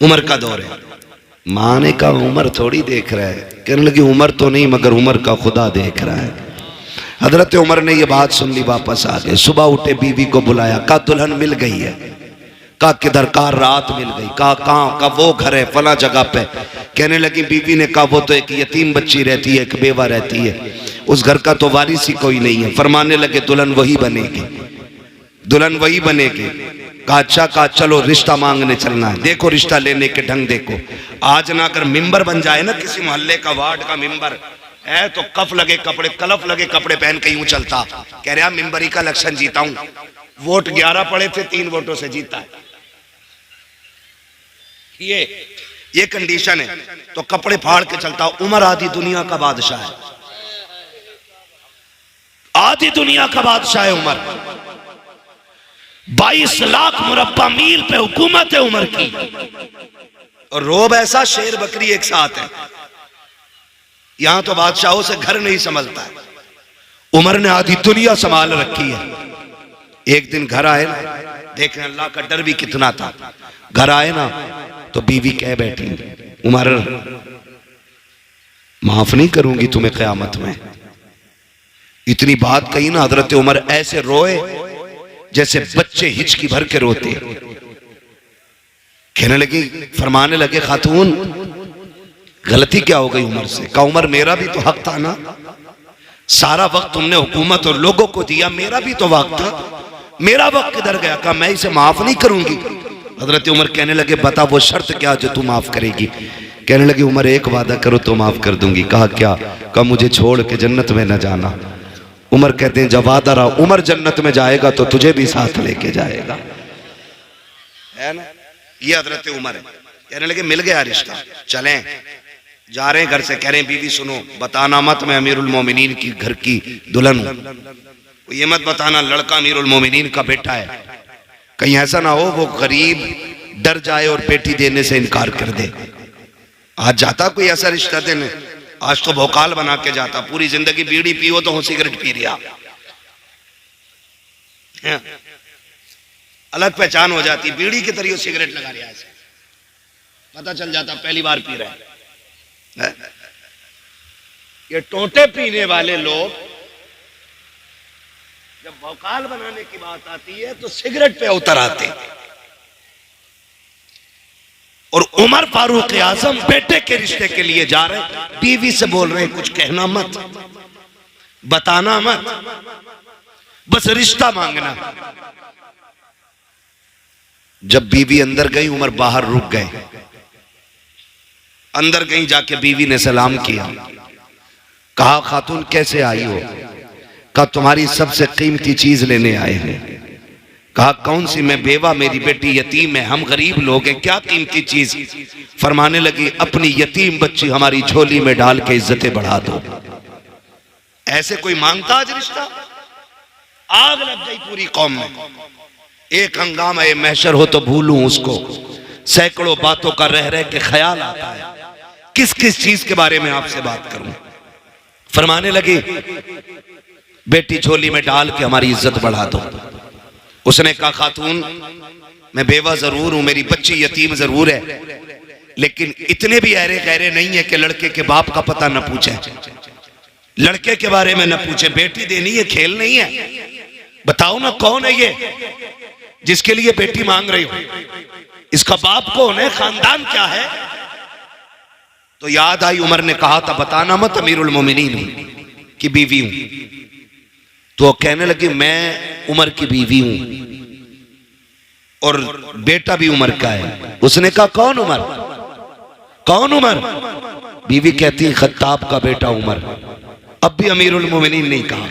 उमर का दौर है। माँ ने कहा उमर थोड़ी देख रहा है। कहने लगी उमर तो नहीं मगर उमर का खुदा देख रहा है। हजरत उमर ने यह बात सुन ली, वापस आ गए। सुबह उठे, बीवी को बुलाया, कहा दुल्हन मिल गई है। कहा किधर? कहा रात मिल गई। कहा कहाँ? कहा वो घर है फला जगह पे। कहने लगी बीवी ने कहा वो तो एक यतीम बच्ची रहती है, एक बेवा रहती है, उस घर का तो वारिस ही कोई नहीं है। फरमाने लगे दुल्हन वही बनेगी, दुल्हन वही बनेगी। कहा अच्छा। कहा चलो रिश्ता मांगने चलना है। देखो रिश्ता लेने के ढंग देखो। आज ना अगर मिंबर बन जाए ना किसी मोहल्ले का, वार्ड का मिंबर है, तो कफ लगे कपड़े, कलफ लगे कपड़े पहन के यूं चलता। कह रहा मिंबरी का इलेक्शन जीता हूं, वोट 11 पड़े थे, 3 वोटों से जीता है। ये कंडीशन है, तो कपड़े फाड़ के चलता। उमर आधी दुनिया का बादशाह है, आधी दुनिया का बादशाह है उमर। 22 लाख मुरब्बा मील पे हुकूमत है उमर की, और रोब ऐसा शेर बकरी एक साथ है। यहां तो बादशाहों से घर नहीं संभलता है, उमर ने आधी दुनिया संभाल रखी है। एक दिन घर आए ना, देखें अल्लाह का डर भी कितना था। घर आए ना तो बीवी कह बैठी उमर माफ नहीं करूंगी तुम्हें क़यामत में। इतनी बात कही ना, हजरत उमर ऐसे रोए जैसे बच्चे हिचकी भर के रोते। कहने लगी, फरमाने लगे खातून गलती क्या हो गई उमर से? कहा उमर मेरा भी तो हक था ना, सारा वक्त तुमने हुकूमत और लोगों को दिया, मेरा भी तो वक्त था, मेरा वक्त किधर गया? कहा मैं इसे माफ नहीं करूंगी। हजरत उमर कहने लगे बता वो शर्त क्या जो तू माफ करेगी? कहने लगी उमर एक वादा करो तो माफ कर दूंगी। कहा क्या? कहा मुझे छोड़ के जन्नत में न जाना। उमर कहते हैं जब वादा रहा, उमर जन्नत में जाएगा तो तुझे भी साथ लेके जाएगा, है ना? ये हजरत उमर है। कहने लगे मिल गया रिश्ता, चलें। जा रहे हैं घर से, कह रहे हैं बीवी सुनो बताना मत मैं अमीरुल मोमिनीन की घर की दुल्हन हूं। ये मत बताना लड़का अमीरुल मोमिनीन का बेटा है, कहीं ऐसा ना हो वो गरीब डर जाए और बेटी देने से इनकार कर दे। आज जाता कोई ऐसा रिश्ता देने, आज तो भोकाल बना के जाता, पूरी जिंदगी बीड़ी पियो तो हो सिगरेट पी रहा, अलग पहचान हो जाती, बीड़ी के तरीके सिगरेट लगा रहा है, पता चल जाता पहली बार पी रहा है। ये टोटे पीने वाले लोग जब भौकाल बनाने की बात आती है तो सिगरेट पे उतर आते। और उमर फारूक आजम बेटे के रिश्ते के लिए जा रहे, बीवी से बोल रहे हैं कुछ कहना मत, बताना मत, बस रिश्ता मांगना। जब बीवी अंदर गई उमर बाहर रुक गए। अंदर गई, जाके बीवी ने सलाम किया। कहा खातून कैसे आई हो? कहा तुम्हारी सबसे कीमती चीज लेने आए हैं। कहा कौन सी? मैं बेवा, मेरी बेटी यतीम है, हम गरीब लोग हैं, क्या कीमती चीज? फरमाने लगी अपनी यतीम बच्ची हमारी झोली में डाल के इज्जतें बढ़ा दो। ऐसे कोई मांगता आज रिश्ता? आग लग गई पूरी कौम में। एक हंगामा ये महशर हो तो भूलूं उसको, सैकड़ों बातों का रह रह के ख्याल आता है, किस किस चीज के बारे में आपसे बात करूं। फरमाने लगी बेटी झोली में डाल के हमारी इज्जत बढ़ा दो। उसने कहा खातून मैं बेवा जरूर हूं, मेरी बच्ची यतीम जरूर है, लेकिन इतने भी अहरे गहरे नहीं है कि लड़के के बाप का पता न पूछे, लड़के के बारे में न पूछे। बेटी देनी है, खेल नहीं है। बताओ ना कौन है ये जिसके लिए बेटी मांग रही हो? इसका बाप कौन है? खानदान क्या है? तो याद आई उमर ने कहा था बताना मत अमीरुल मोमिनीन की बीवी हूं। तो कहने लगी मैं उमर की बीवी हूं और बेटा भी उमर का है। उसने कहा कौन उमर? कौन उमर? बीवी कहती खत्ताब का बेटा उमर। अब भी अमीरुल मोमिनीन नहीं कहा।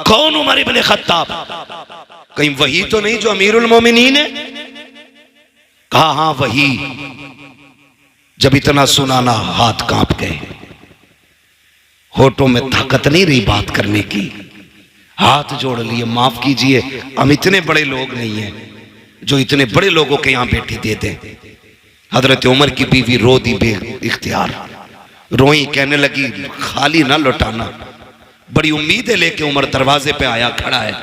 कौन उमर इब्ने खत्ताब? कहीं वही तो नहीं जो अमीरुल मोमिनीन है? कहा हां वही। जब इतना सुना ना हाथ कांप गए, होठों में ताकत नहीं रही बात करने की, हाथ जोड़ लिए माफ कीजिए हम इतने बड़े लोग नहीं हैं जो इतने बड़े लोगों के यहां बेटी दे दें। हजरत उमर की बीवी रो दी बे इख्तियार, रोई, कहने लगी खाली ना लौटाना। बड़ी उम्मीदें लेके उमर दरवाजे पे आया, खड़ा है,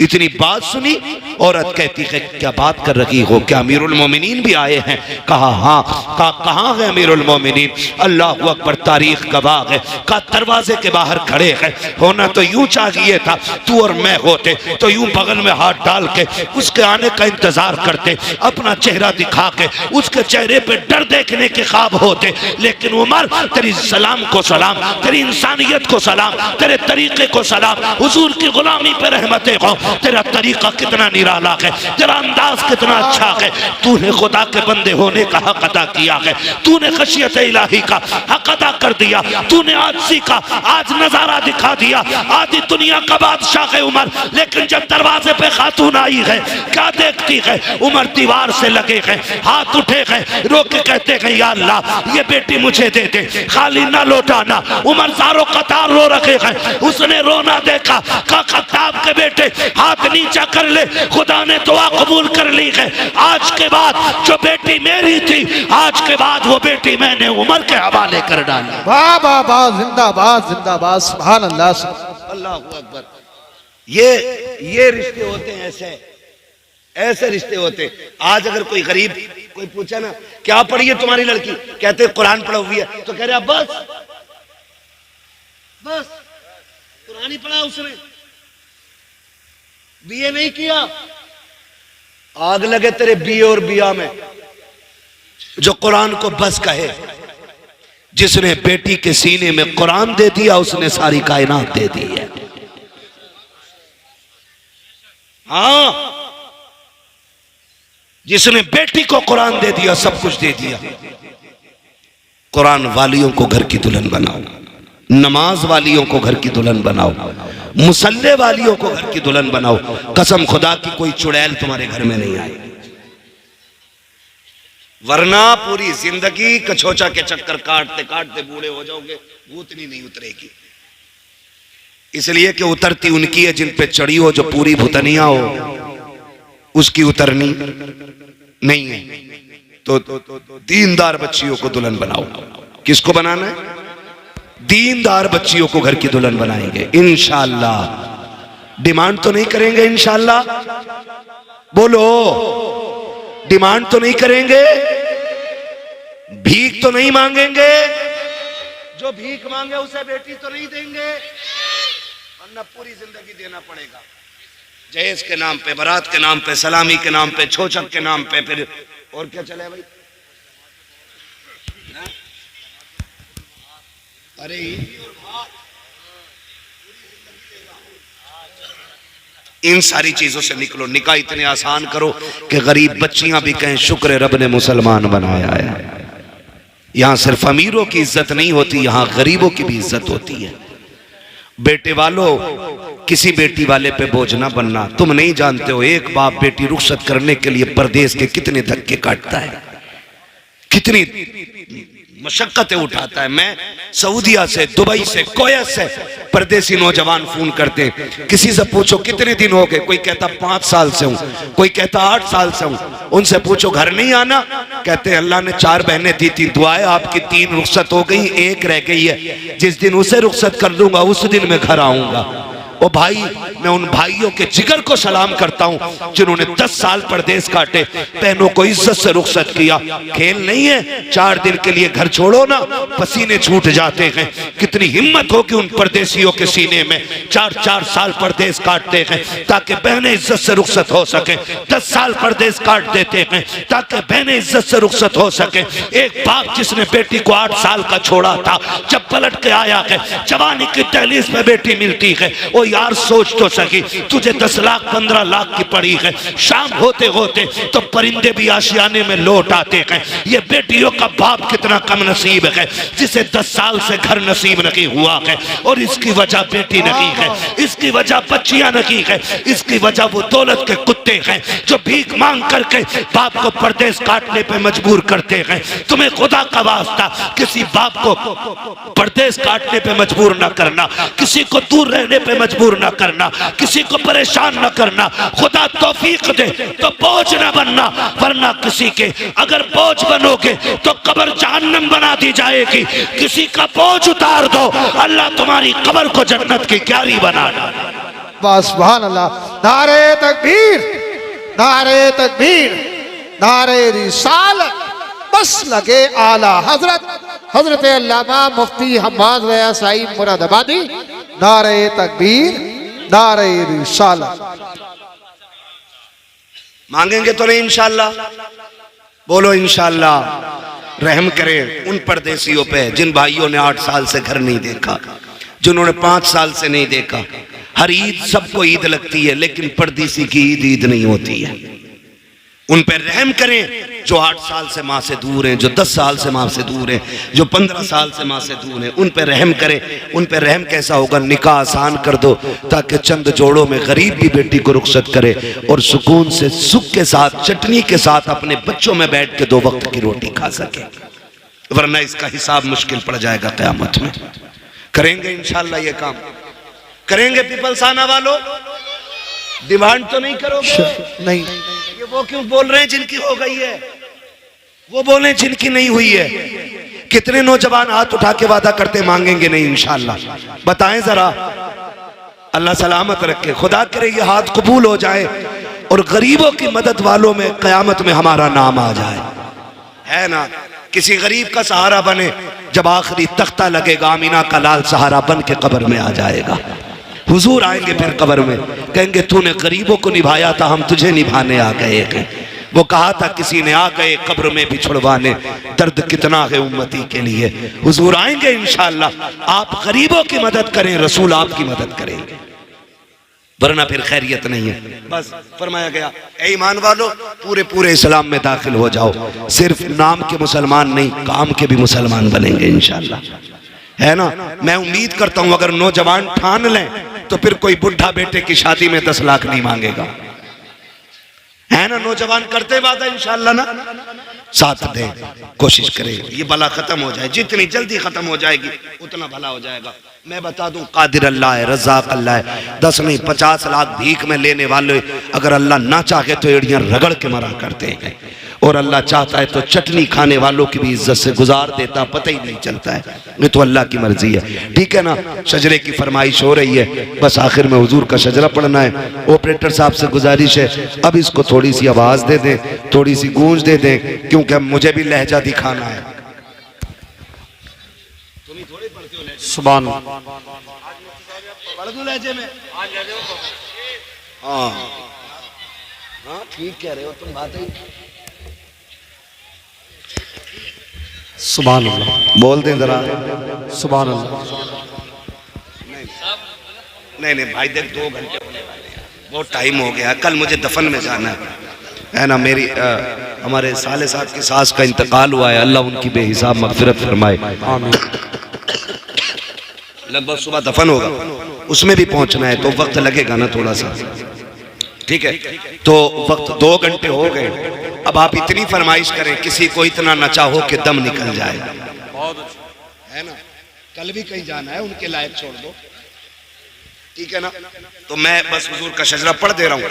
इतनी बात सुनी, औरत कहती है क्या बात कर रही हो, क्या अमीरुल मोमिनीन भी आए हैं? कहा हाँ। कहा कहाँ है अमीरुल मोमिनीन? अल्लाह अकबर, तारीख गवाह है। कहा दरवाजे के बाहर खड़े हैं। होना तो यूं चाहिए था तू और मैं होते तो यूं बगल में हाथ डाल के उसके आने का इंतजार करते, अपना चेहरा दिखा के उसके चेहरे पे डर देखने के ख्वाब होते। लेकिन उमर तेरी सलाम को सलाम, तेरी इंसानियत को सलाम, तेरे तरीके को सलाम, हुजूर की गुलामी पे रहमतें हो। तेरा तरीका कितना निराला है, तेरा अंदाज कितना अच्छा है। तूने खुदा के बंदे होने का हक अदा किया है, तूने खशियत इलाही का हक अदा कर दिया, तूने आजिज़ी का आज नजारा दिखा दिया। आधी दुनिया का बादशाह है उमर, लेकिन जब दरवाजे पे खातून आई है क्या देखती है? उमर दीवार से लगे हैं, हाथ उठे हैं, रो के कहते हैं या अल्लाह ये बेटी मुझे दे दे, खाली ना लौटाना। उमर ज़ारो कतार रो रखे हैं, उसने रोना देखा। का खत्ताब के बेटे हाथ नीचा कर ले, खुदा ने दुआ कबूल कर ली है। आज के बाद जो बेटी मेरी थी, आज के बाद वो बेटी मैंने उमर के हवाले कर डाली। वाह वाह वाह, जिंदाबाद जिंदाबाद, सुभान अल्लाह अल्लाह अकबर। ये रिश्ते होते हैं, ऐसे रिश्ते होते। आज अगर कोई गरीब कोई पूछा ना क्या पढ़ी है तुम्हारी लड़की, कहते कुरान पढ़ा हुई है, तो कह रहे बस कुरान ही पढ़ा उसने, बीए नहीं किया। आग लगे तेरे बीए और बिया में। जो कुरान को बस कहे, जिसने बेटी के सीने में कुरान दे दिया उसने सारी कायनात दे दी है। हाँ, जिसने बेटी को कुरान दे दिया सब कुछ दे दिया। कुरान वालियों को घर की दुल्हन बनाओ, नमाज वालियों को घर की दुल्हन बनाओ, मुसल्ले वालियों को घर की दुल्हन बनाओ। कसम खुदा की कोई चुड़ैल तुम्हारे घर में नहीं आए, वरना पूरी जिंदगी कछोचा के चक्कर काटते काटते बूढ़े हो जाओगे, भूतनी नहीं उतरेगी। इसलिए कि उतरती उनकी है जिन पे चढ़ी हो, जो पूरी भूतनिया हो उसकी उतरनी नहीं है। तो दीनदार बच्चियों को दुल्हन बनाओ। किसको बनाना है? दीनदार बच्चियों को घर की दुल्हन बनाएंगे इंशाअल्लाह। डिमांड तो नहीं करेंगे इंशाअल्लाह, बोलो डिमांड तो नहीं करेंगे, भीख तो नहीं मांगेंगे। जो भीख मांगे उसे बेटी तो नहीं देंगे, वरना पूरी जिंदगी देना पड़ेगा। जहेज के नाम पे, बारात के नाम पे, सलामी के नाम पे, छोचक के नाम पे, फिर और क्या चले भाई? अरे इन सारी चीजों से निकलो। निकाह इतने आसान करो कि गरीब बच्चियां भी कहें शुक्र है रब ने मुसलमान बनाया है। यहां सिर्फ अमीरों की इज्जत नहीं होती, यहां गरीबों की भी इज्जत होती है। बेटे वालों, किसी बेटी वाले पे बोझ ना बनना। तुम नहीं जानते हो एक बाप बेटी रुखसत करने के लिए परदेश के कितने धक्के काटता है, कितनी मशक्कतें उठाता है। मैं सऊदिया से, दुबई से, कोयत से परदेसी नौजवान फोन करते हैं। किसी से पूछो कितने दिन हो गए, कोई कहता 5 साल से हूं, कोई कहता 8 साल से हूं। उनसे पूछो घर नहीं आना, कहते हैं अल्लाह ने 4 बहनें दी थी, दुआएं आपकी 3 रुखसत हो गई, 1 रह गई है। जिस दिन उसे रुखसत कर दूंगा उस दिन मैं घर आऊंगा। ओ भाई, मैं उन भाइयों के जिगर को सलाम करता हूं जिन्होंने 10 साल परदेश काटे, बहनों को इज्जत से रुखसत किया। खेल नहीं है, 4 दिन के लिए घर छोड़ो ना, पसीने छूट जाते हैं। कितनी हिम्मत हो कि उन परदेशियों के सीने में 4-4 साल परदेश काटते हैं ताकि बहनें इज्जत से रुखसत हो सके। 10 साल परदेश काट देते हैं ताकि बहनें इज्जत से रुखसत हो सके। एक बाप जिसने बेटी को 8 साल का छोड़ा था, जब पलट के आया है, जवानी की दहलीज में बेटी मिलती है। ओ यार सोच तो सकी, तुझे 10 लाख 15 लाख की पड़ी है, शाम होते होते तो परिंदे भी आशियाने में लौट आते हैं। ये बेटियों का बाप कितना कम नसीब है जिसे 10 साल से घर नसीब नहीं हुआ है। और इसकी वजह बेटी नहीं है, इसकी वजह बच्चियां नहीं है, इसकी वजह वो दौलत के कुत्ते हैं जो भीख मांग करके बाप को परदेश काटने पे मजबूर करते हैं। तुम्हें खुदा का वास्ता किसी बाप को परदेश काटने पे मजबूर न करना, किसी को दूर रहने पे मजबूर न करना, किसी को परेशान न करना। खुदा तौफीक दे तो बोझ न बनना, वरना किसी के अगर बोझ बनोगे तो कब्र जहन्नम बना दी जाएगी। किसी का बोझ उतार दो, अल्लाह तुम्हारी कब्र को जन्नत की क्यारी बना डाले। वाह सुभान अल्लाह। नारे तकबीर, नारे तकबीर, नारे रिसालत, बस लगे आला हजरत हजरत अल्लामा मुफ्ती हम्माद रया साहिब मुरादाबादी। नारे तकबीर, नारे रिसालत। मांगेंगे तो नहीं इंशाल्लाह? बोलो इंशाल्लाह। रहम करें उन परदेसियों पे जिन भाइयों ने 8 साल से घर नहीं देखा, जिन्होंने 5 साल से नहीं देखा। हर ईद सबको ईद लगती है, लेकिन परदेसी की ईद ईद नहीं होती है। उन पर रहम करें जो 8 साल से माँ से दूर हैं, जो 10 साल से माँ से दूर हैं, जो 15 साल से माँ से दूर हैं। उन पर रहम करें। उन पर रहम कैसा होगा? निकाह आसान कर दो ताकि चंद जोड़ों में गरीब भी बेटी को रुखसत करे और सुकून से सुख के साथ चटनी के साथ अपने बच्चों में बैठ के 2 वक्त की रोटी खा सके, वरना इसका हिसाब मुश्किल पड़ जाएगा क़यामत में। करेंगे इंशाल्लाह ये काम? करेंगे पीपलसाना वालों? डिमांड तो नहीं करोगे? नहीं। ये वो क्यों बोल रहे हैं जिनकी हो गई है? वो बोले जिनकी नहीं हुई है। कितने नौजवान हाथ उठा के वादा करते मांगेंगे नहीं इंशाल्लाह? बताएं जरा। अल्लाह सलामत रखे। खुदा करे ये हाथ कबूल हो जाए और गरीबों की मदद वालों में क़यामत में हमारा नाम आ जाए, है ना? किसी गरीब का सहारा बने। जब आखिरी तख्ता लगेगा, आमीना का लाल सहारा बन के कब्र में आ जाएगा। हुजूर आएंगे फिर कब्र में, कहेंगे तूने गरीबों को निभाया था, हम तुझे निभाने आ गए थे। वो कहा था किसी ने आ गए कब्र में भी छुड़वाने, दर्द कितना है उम्मती के लिए। हुजूर आएंगे इंशाअल्लाह। आप गरीबों की मदद करें, रसूल आपकी मदद करेंगे, वरना फिर खैरियत नहीं है। बस फरमाया गया ए ईमान वालों, पूरे पूरे इस्लाम में दाखिल हो जाओ। सिर्फ नाम के मुसलमान नहीं, काम के भी मुसलमान बनेंगे इंशाअल्लाह, है ना? मैं उम्मीद करता हूं अगर नौजवान ठान लें तो फिर कोई बुढ़ा बेटे की शादी में 10 लाख नहीं मांगेगा, है ना? नौजवान करते वादा इंशाअल्लाह ना, साथ दें, कोशिश करें ये बला खत्म हो जाए। जितनी जल्दी खत्म हो जाएगी उतना भला हो जाएगा। मैं बता दूं, कादिर अल्लाह है, रज़ाक अल्लाह है। 10 नहीं 50 लाख भीख में लेने वाले अगर अल्लाह ना चाहे तो एड़ियां रगड़ के मरा करते हैं, और अल्लाह चाहता है तो चटनी खाने वालों की भी इज्जत से गुजार देता, पता ही नहीं चलता है। ये तो अल्लाह की मर्जी है, ठीक है ना? शजरे की फरमाइश हो रही है, बस आखिर में हुजूर का शजरा पढ़ना है। ऑपरेटर साहब से गुजारिश है अब इसको थोड़ी सी आवाज़ दे दें, थोड़ी सी गूंज दे दें, क्योंकि मुझे भी लहजा दिखाना है। सुभान हाँ हाँ ठीक कह रहे हो तुम, बात ही सुभान अल्लाह। बोल दें जरा सुभान अल्लाह। नहीं नहीं भाई देख 2 घंटे होने वाले हैं, बहुत टाइम हो गया। कल मुझे दफन में जाना है ना? मेरी हमारे साले साहब की सास का इंतकाल हुआ है, अल्लाह उनकी बेहिसाब मगफिरत फरमाए। लगभग सुबह दफन होगा, उसमें भी पहुंचना है तो वक्त लगेगा ना थोड़ा सा, ठीक है? तो वक्त 2 घंटे हो गए। अब आप इतनी फरमाइश करें, किसी को इतना न चाहो कि दम निकल जाए, है ना? कल भी कहीं जाना है, उनके लायक छोड़ दो, ठीक है ना? तो मैं बस हुजूर का शजरा पढ़ दे रहा हूँ,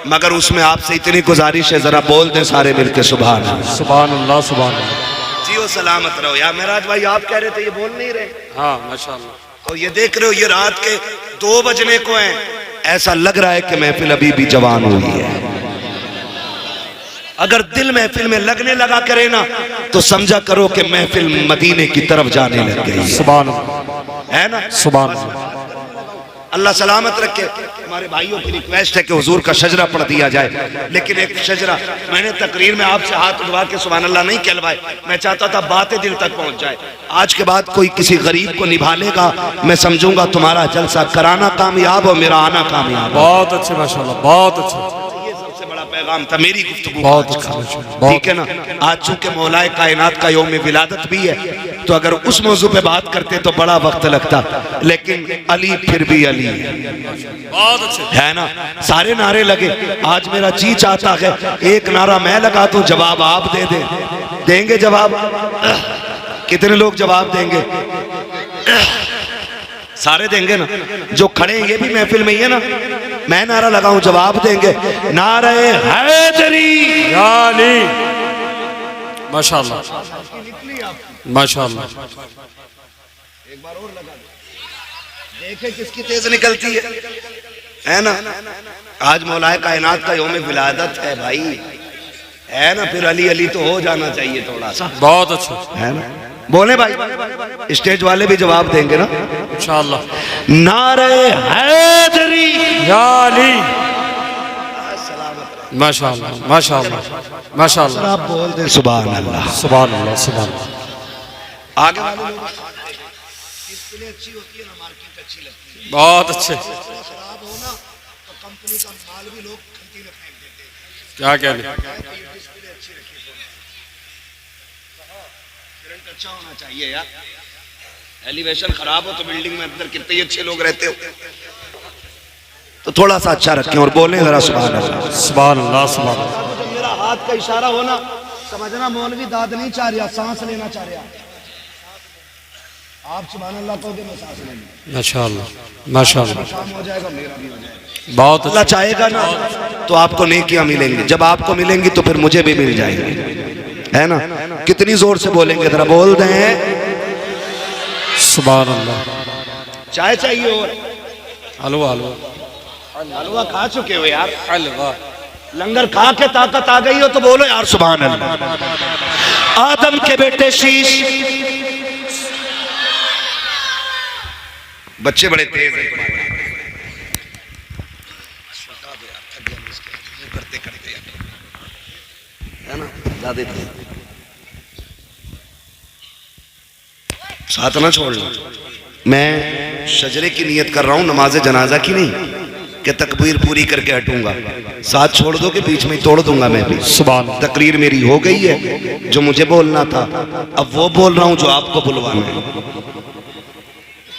मगर उसमें आपसे इतनी गुजारिश है जरा बोल दें सारे मिलके सुभान अल्लाह। सुभान अल्लाह। सुभान अल्लाह। जियो सलामत रहो। यार मेराज भाई आप कह रहे थे ये बोल नहीं रहे? हाँ माशाअल्लाह। और ये देख रहे हो ये रात के 2 बजने को हैं, ऐसा लग रहा है कि महफिल अभी भी जवान हुई है। अगर दिल महफिल में लगने लगा करे ना तो समझा करो कि महफिल मदीने की तरफ जाने लग गई है। सुभान अल्लाह, है ना? सुभान अल्लाह। अल्लाह सलामत रखे। हमारे भाइयों की रिक्वेस्ट है कि हुजूर का शजरा पढ़ दिया जाए, लेकिन एक शजरा मैंने तकरीर में आपसे हाथ उठवा के सुभान अल्लाह नहीं कहलवाए। मैं चाहता था बातें दिल तक पहुंच जाए। आज के बाद कोई किसी गरीब को निभा लेगा, मैं समझूंगा तुम्हारा जलसा कराना कामयाब और मेरा आना कामयाब। बहुत अच्छे माशाअल्लाह, बहुत अच्छे। पैगाम था मेरी गुफ्तगू बहुत ठीक है ना? आज चूंकि मौलाए कायनात का यौम विलादत भी है, तो अगर उस मौजू पे बात करते तो बड़ा वक्त लगता, लेकिन अली फिर भी अली बहुत अच्छे, है ना? सारे नारे लगे। आज मेरा जी चाहता है एक नारा मैं लगा दूं, जवाब आप दे दें। देंगे जवाब? कितने लोग जवाब देंगे? सारे देंगे ना? जो खड़े हैं ये भी महफिल में ही है ना? मैं नारा लगाऊं जवाब देंगे? नारे हैदरी यानी माशाअल्लाह, माशाअल्लाह। एक बार और लगा दो, देखे किसकी तेज निकलती है। है ना। आज मौलाए कायनात का यौम विलादत है भाई, है ना। फिर अली अली तो हो जाना चाहिए थोड़ा सा। बहुत अच्छा, है ना। बोले भाई, स्टेज वाले भी जवाब देंगे ना इंशाअल्लाह। नारे हैदरी या अली, माशाअल्लाह माशाअल्लाह माशाअल्लाह। आप बोल दे सुभान अल्लाह सुभान अल्लाह सुभान अल्लाह। आगे वाले लोग इसके लिए अच्छी होती है ना, मार्केट अच्छी लगती है। बहुत अच्छे, खराब हो ना तो कंपनी का माल भी लोग खंती में फेंक देते हैं। क्या क्या नहीं। डिस्प्ले अच्छी रखी है, करंट अच्छा होना चाहिए यार। एलिवेशन खराब हो तो बिल्डिंग में अंदर कितने ही अच्छे लोग रहते हो, तो थोड़ा सा अच्छा रखें और बोलें जरा सुभान अल्लाह सुभान अल्लाह सुभान अल्लाह। जब मेरा हाथ का इशारा हो ना, समझना मौलवी दाद नहीं चाह रहा, सांस लेना चाह रहा। आप सुभान अल्लाह कहोगे, मैं सांस लेंगे, माशाअल्लाह माशाअल्लाह। काम हो जाएगा, मेरा भी हो जाएगा। बहुत अल्लाह अच्छा, चाहेगा ना तो आपको नेकियां मिलेंगी, जब आपको मिलेंगी तो फिर मुझे भी मिल जाएंगी, है ना। कितनी जोर से बोलेंगे जरा बोल दें सुभान अल्लाह। चाय चाहिए और हलवा हलवा हलवा खा चुके हो यार, हलवा। लंगर खा के ताकत आ गई हो तो बोलो यार सुभान अल्लाह। आदम के बेटे शीश, बच्चे बड़े तेज हैं करते करते, है ना, ज्यादा साथ ना छोड़ लो। मैं शजरे की नियत कर रहा हूं, नमाज जनाजा की नहीं कि तकबीर पूरी करके हटूंगा, साथ छोड़ दो कि बीच में ही तोड़ दूंगा मैं भी। सुभान। तकरीर मेरी हो गई है, जो मुझे बोलना था अब वो बोल रहा हूं जो आपको बुलवाना है।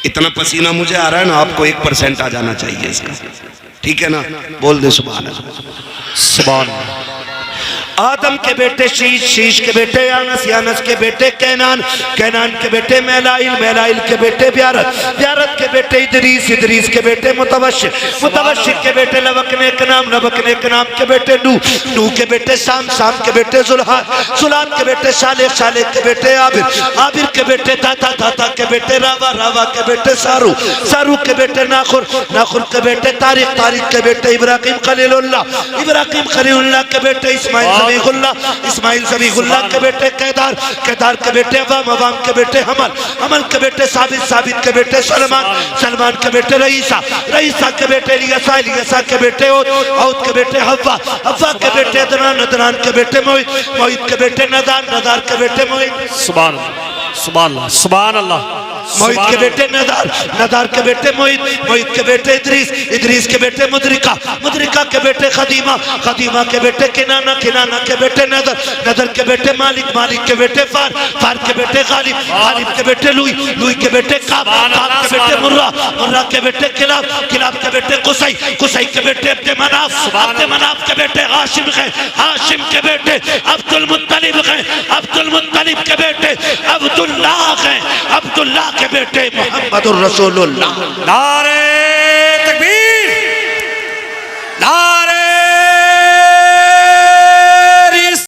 इतना पसीना मुझे आ रहा है ना, आपको 1% आ जाना चाहिए इसका, ठीक है ना। बोल दे सुभान अल्लाह सुभान। आदम के बेटे शीश, शीश के बेटे यानस, यानस के बेटे कैनान, कैनान के बेटे मैलाइल, मैलाइल के बेटे ब्यारत, ब्यारत के बेटे इदरीस, इदरीस के बेटे मुतवश्शिर, मुतवश्शिर के बेटे लवकने के नाम, लवकने के नाम के बेटे नूह, नूह के बेटे शाम, शाम के बेटे जुल्हाद, जुल्हाद के बेटे सालेह, सालेह के बेटे आबिर, आबिर के बेटे दाता, दाता के बेटे रावा, रावा के बेटे सारू, सारू के बेटे नाखुर, नाखुर के बेटे तारिक, तारिक के बेटे इब्राहिम खलीलुल्लाह, इब्राहिम खलीलुल्लाह के बेटे इस्माइल ज़बीहुल्लाह, इस्माइल ज़बीहुल्लाह के बेटे केदार, केदार के बेटे अवाम, अवाम के बेटे हमल, हमल के बेटे साबित, साबित के बेटे सलमान, सलमान के बेटे रईसा, रईसा के बेटे इलियासा, इलियासा के बेटे औद, औद के बेटे हव्वा, हव्वा के बेटे अदनान, अदनान के बेटे मोहित, मोहित के बेटे नदार, नदार के बेटे मोहित। सुभान सुभान अल्लाह सुभान अल्लाह। मोहित के बेटे नदार, नदार के बेटे मोहित, मोहित के बेटे इदरीस, इदरीस के बेटे मुद्रिका, मुद्रिका के बेटे खदीमा, खदीमा के बेटे किनाना, किनाना के बेटे नदर, नदर के बेटे मालिक, मालिक के बेटे फार, फार के बेटे गालिब, गालिब के बेटे लुई, लुई के बेटे काब, काब के बेटे मुर्रा, मुर्रा के बेटे किलाब, किलाब के बेटे कुसै, कुसै के बेटे अब्दे मनाफ, अब्दे मनाफ के बेटे हाशिम है, हाशिम के बेटे अब्दुल मुत्तलिब है, अब्दुल मुत्तलिब के बेटे अब्दुल्लाह है, अब्दुल्लाह के बेटे मोहम्मदुर रसूलुल्लाह। नारे